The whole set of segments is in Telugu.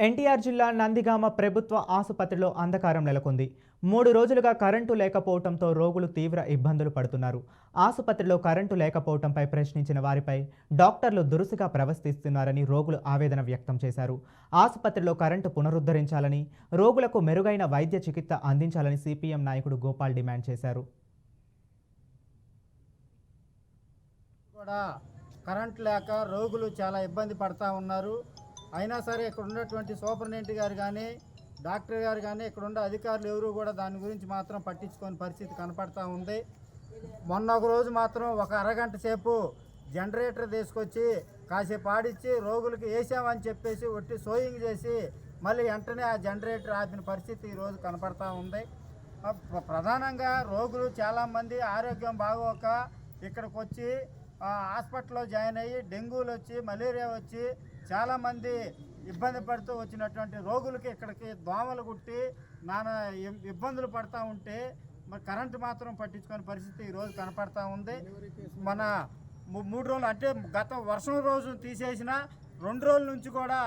ఎన్టీఆర్ జిల్లా నందిగామ ప్రభుత్వ ఆసుపత్రిలో అంధకారం నెలకొంది. 3 రోజులుగా కరెంటు లేకపోవడంతో రోగులు తీవ్ర ఇబ్బందులు పడుతున్నారు. ఆసుపత్రిలో కరెంటు లేకపోవడంపై ప్రశ్నించిన వారిపై డాక్టర్లు దురుసుగా ప్రవర్తిస్తున్నారని రోగులు ఆవేదన వ్యక్తం చేశారు. ఆసుపత్రిలో కరెంటు పునరుద్ధరించాలని, రోగులకు మెరుగైన వైద్య చికిత్స అందించాలని సిపిఎం నాయకుడు గోపాల్ డిమాండ్ చేశారు. కరెంట్ లేక రోగులు చాలా ఇబ్బంది పడతా ఉన్నారు. అయినా సరే ఇక్కడ ఉన్నటువంటి సూపరింటెండెంట్ గారు కానీ డాక్టర్ గారు కానీ ఇక్కడ ఉన్న అధికారులు ఎవరు కూడా దాని గురించి మాత్రం పట్టించుకోని పరిస్థితి కనపడతా ఉంది. మొన్న ఒక రోజు మాత్రం ఒక అరగంట సేపు జనరేటర్ తీసుకొచ్చి కాసేపు ఆడిచ్చి రోగులకి వేసామని చెప్పేసి ఒట్టి సోయింగ్ చేసి మళ్ళీ వెంటనే ఆ జనరేటర్ ఆపిన పరిస్థితి ఈరోజు కనపడతా ఉంది. ప్రధానంగా రోగులు చాలామంది ఆరోగ్యం బాగోక ఇక్కడికి వచ్చి హాస్పిటల్లో జాయిన్ అయ్యి డెంగ్యూలు వచ్చి మలేరియా వచ్చి చాలామంది ఇబ్బంది పడుతూ వచ్చినటువంటి రోగులకి ఇక్కడికి దోమలు కుట్టి నానా ఇబ్బందులు పడుతూ ఉంటే మరి కరెంటు మాత్రం పట్టించుకునే పరిస్థితి ఈరోజు కనపడతా ఉంది. మన 3 రోజులు అంటే గత వర్షం రోజు తీసేసిన 2 రోజుల నుంచి కూడా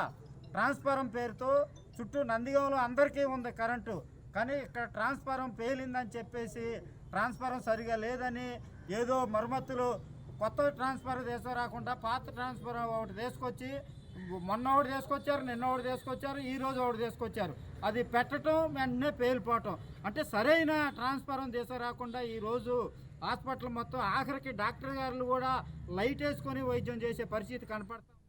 ట్రాన్స్ఫారం పేరుతో చుట్టూ నందిగామలో అందరికీ ఉంది కరెంటు. కానీ ఇక్కడ ట్రాన్స్ఫారం పేలిందని చెప్పేసి ట్రాన్స్ఫారం సరిగా లేదని ఏదో మరమ్మతులు కొత్త ట్రాన్స్ఫారం తీసుకురాకుండా పాత ట్రాన్స్ఫారం ఒకటి తీసుకొచ్చి మొన్న ఒకటి తీసుకొచ్చారు, నిన్న ఒకటి తీసుకొచ్చారు, ఈరోజు ఒకటి తీసుకొచ్చారు. అది పెట్టడం వెంటనే పేలిపోవటం అంటే సరైన ట్రాన్స్ఫారం తీసుకురాకుండా ఈరోజు హాస్పిటల్ మొత్తం ఆఖరికి డాక్టర్ గారు కూడా లైట్ వేసుకొని వైద్యం చేసే పరిస్థితి కనపడుతుంది.